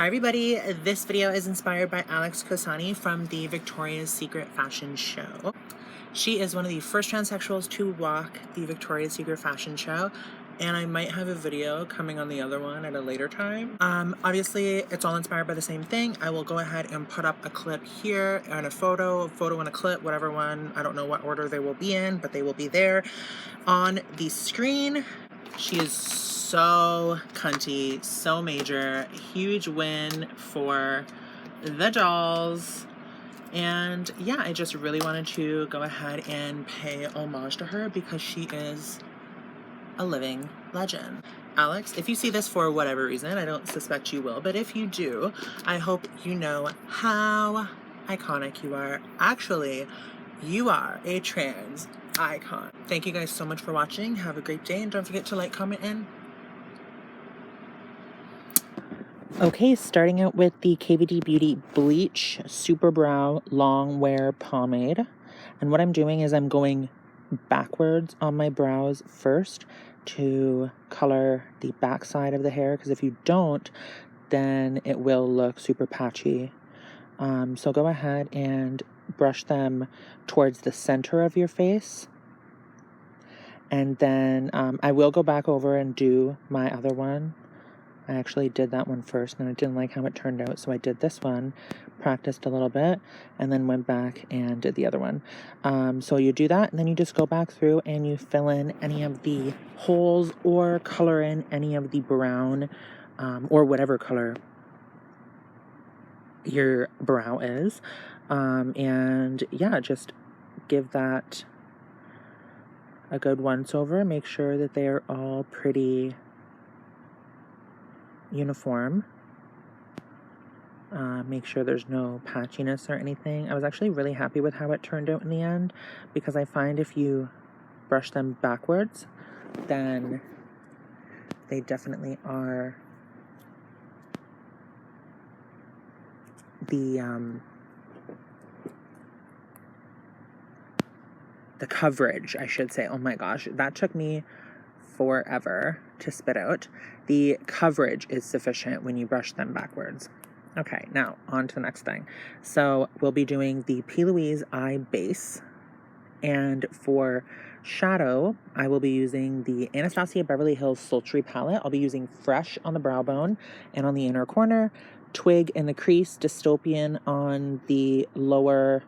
Hi everybody, this video is inspired by Alex Consani from the Victoria's Secret fashion show. She is one of the first transsexuals to walk the Victoria's Secret fashion show, and I might have a video coming on the other one at a later time. Obviously it's all inspired by the same thing. I will go ahead and put up a clip here and a photo and a clip, whatever one, I don't know what order they will be in, but they will be there on the screen. She is so cunty, so major, huge win for the dolls. And yeah, I just really wanted to go ahead and pay homage to her because she is a living legend. Alex, if you see this for whatever reason, I don't suspect you will, but if you do, I hope you know how iconic you are. Actually, you are a trans icon. Thank you guys so much for watching. Have a great day, and don't forget to like, comment, and... Okay, starting out with the KVD Beauty Bleach Superbrow Long Wear Pomade. And what I'm doing is I'm going backwards on my brows first to color the back side of the hair, because if you don't, then it will look super patchy. So go ahead and brush them towards the center of your face. And then I will go back over and do my other one. I actually did that one first and I didn't like how it turned out, so I did this one, practiced a little bit, and then went back and did the other one. So you do that, and then you just go back through and you fill in any of the holes or color in any of the brown or whatever color your brow is. And yeah, just give that a good once over. Make sure that they are all pretty uniform. Make sure there's no patchiness or anything. I was actually really happy with how it turned out in the end, because I find if you brush them backwards, then they definitely are the coverage, I should say. Oh my gosh, that took me forever to spit out. The coverage is sufficient when you brush them backwards. Okay, now on to the next thing. So we'll be doing the Louise Eye Base, and for shadow I will be using the Anastasia Beverly Hills Sultry palette. I'll be using Fresh on the brow bone and on the inner corner, Twig in the crease, Dystopian on the lower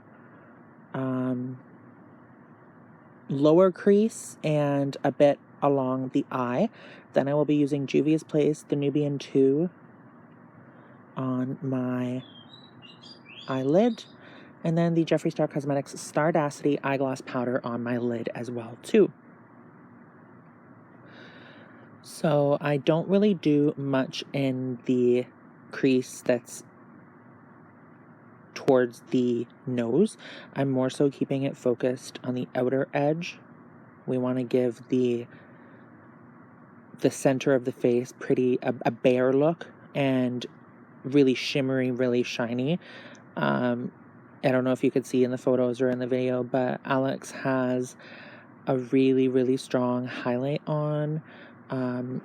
crease and a bit along the eye. Then I will be using Juvia's Place, the Nubian 2 on my eyelid, and then the Jeffree Star Cosmetics Stardacity eyeglass powder on my lid as well too. So I don't really do much in the crease that's towards the nose. I'm more so keeping it focused on the outer edge. We want to give the center of the face pretty a bare look and really shimmery, really shiny. I don't know if you could see in the photos or in the video, but Alex has a really, really strong highlight on.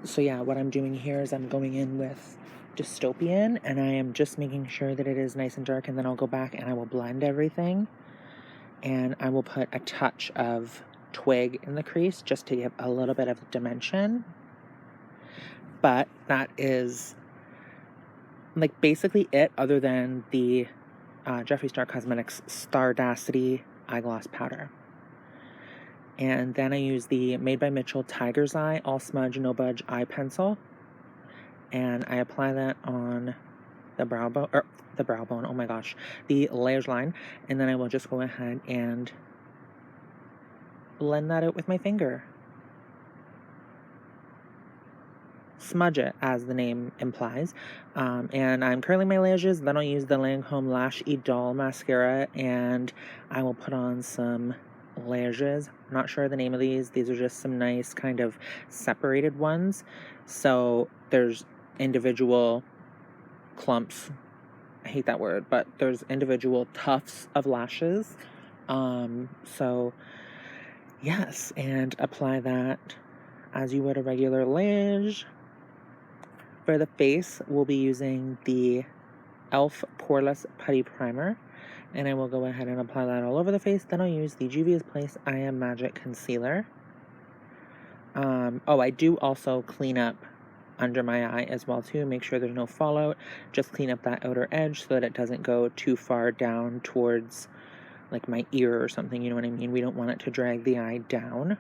So yeah, what I'm doing here is I'm going in with Dystopian, and I am just making sure that it is nice and dark, and then I'll go back and I will blend everything, and I will put a touch of Twig in the crease just to give a little bit of dimension. But that is like basically it, other than the Jeffree Star Cosmetics Stardacity eyeglass powder. And then I use the Made by Mitchell Tiger's Eye All Smudge No Budge eye pencil, and I apply that on the brow bone, oh my gosh, the layers line, and then I will just go ahead and blend that out with my finger. Smudge it, as the name implies. And I'm curling my lashes. Then I'll use the Lancome Lash Idole mascara, and I will put on some lashes. I'm not sure the name of these. These are just some nice kind of separated ones. So there's individual clumps. I hate that word, but there's individual tufts of lashes. So yes, and apply that as you would a regular lash. For the face, we'll be using the e.l.f. Poreless Putty Primer. And I will go ahead and apply that all over the face. Then I'll use the Juvia's Place I Am Magic Concealer. Oh, I do also clean up under my eye as well too. Make sure there's no fallout. Just clean up that outer edge so that it doesn't go too far down towards like my ear or something. You know what I mean? We don't want it to drag the eye down.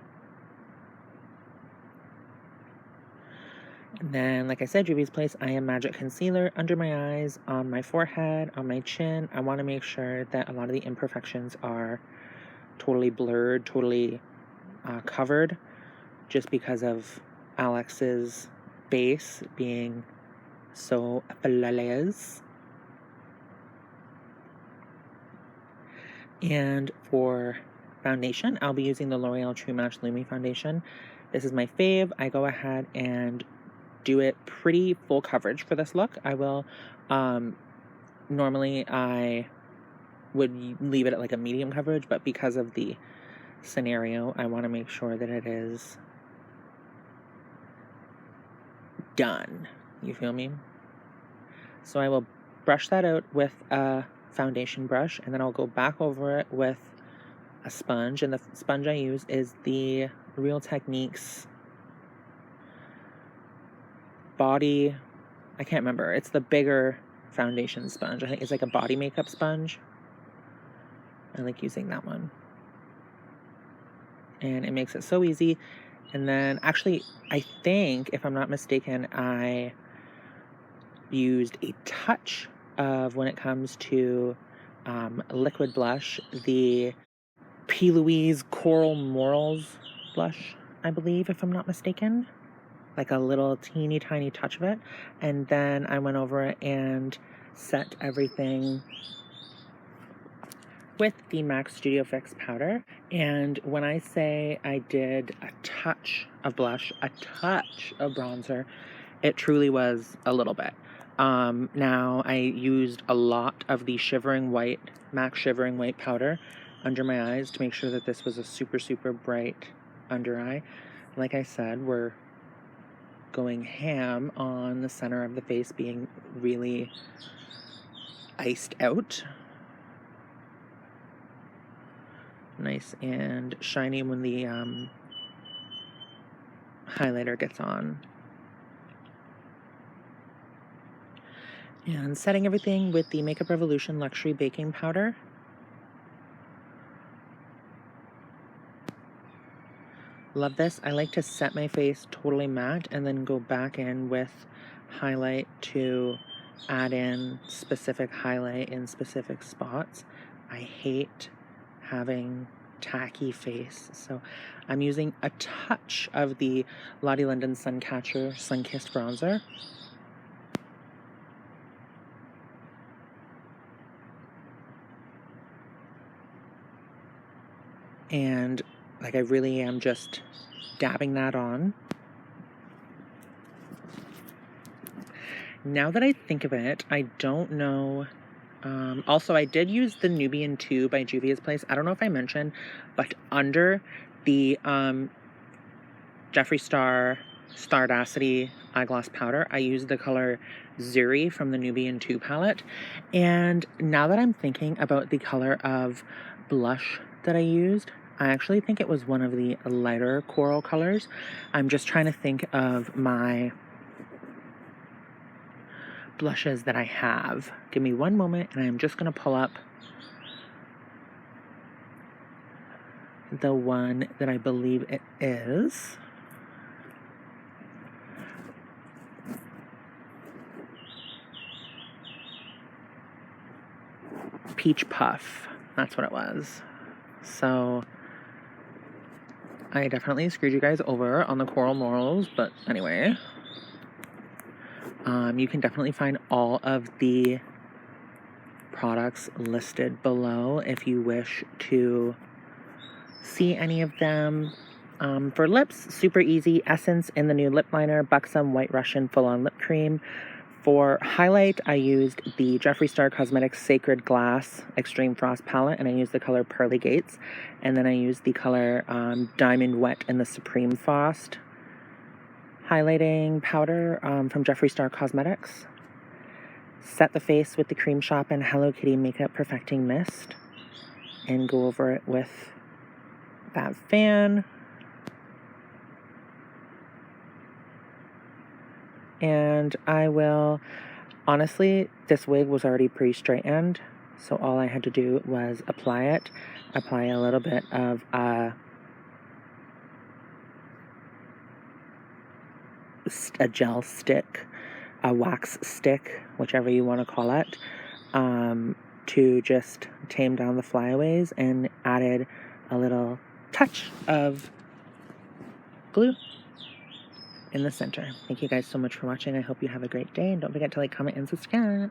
And then, like I said, Juvia's Place I Am Magic Concealer under my eyes, on my forehead, on my chin. I want to make sure that a lot of the imperfections are totally blurred, totally covered, just because of Alex's base being so flawless. And for foundation, I'll be using the L'Oreal True Match Lumi foundation. This is my fave. I go ahead and do it pretty full coverage for this look. I will, normally I would leave it at like a medium coverage, but because of the scenario, I want to make sure that it is done. You feel me? So I will brush that out with a foundation brush, and then I'll go back over it with a sponge, and the sponge I use is the Real Techniques body, I can't remember, it's the bigger foundation sponge. I think it's like a body makeup sponge. I like using that one, and it makes it so easy. And then actually, I think, if I'm not mistaken, I used a touch of, when it comes to liquid blush, the P. Louise Coral Morals blush, I believe, if I'm not mistaken. Like a little teeny tiny touch of it. And then I went over it and set everything with the MAC Studio Fix powder. And when I say I did a touch of blush, a touch of bronzer, it truly was a little bit. Now I used a lot of the Shivering White, MAC Shivering White powder under my eyes to make sure that this was a super, super bright under eye. Like I said, we're going ham on the center of the face being really iced out. Nice and shiny when the highlighter gets on. And setting everything with the Makeup Revolution Luxury Baking Powder. Love this. I like to set my face totally matte and then go back in with highlight to add in specific highlight in specific spots. I hate having tacky face, so I'm using a touch of the Lottie London Suncatcher Sunkissed bronzer. And like I really am just dabbing that on. Now that I think of it, I don't know. Also, I did use the Nubian 2 by Juvia's Place. I don't know if I mentioned, but under the Jeffree Star Stardacity eyeglass powder, I used the color Zuri from the Nubian 2 palette. And now that I'm thinking about the color of blush that I used, I actually think it was one of the lighter coral colors. I'm just trying to think of my blushes that I have. Give me one moment, and I'm just going to pull up the one that I believe it is. Peach Puff. That's what it was. So I definitely screwed you guys over on the Coral Morals, but anyway. You can definitely find all of the products listed below if you wish to see any of them. For lips, super easy. Essence in the new lip liner, Buxom White Russian Full-On Lip Cream. For highlight, I used the Jeffree Star Cosmetics Sacred Glass Extreme Frost palette, and I used the color Pearly Gates. And then I used the color Diamond Wet in the Supreme Frost highlighting powder from Jeffree Star Cosmetics. Set the face with the Creme Shop and Hello Kitty Makeup Perfecting Mist. And go over it with that fan. And I will, honestly, this wig was already pre-straightened, so all I had to do was apply it. Apply a little bit of a gel stick, a wax stick, whichever you want to call it, to just tame down the flyaways, and added a little touch of glue in the center. Thank you guys so much for watching. I hope you have a great day, and don't forget to like, comment, and subscribe.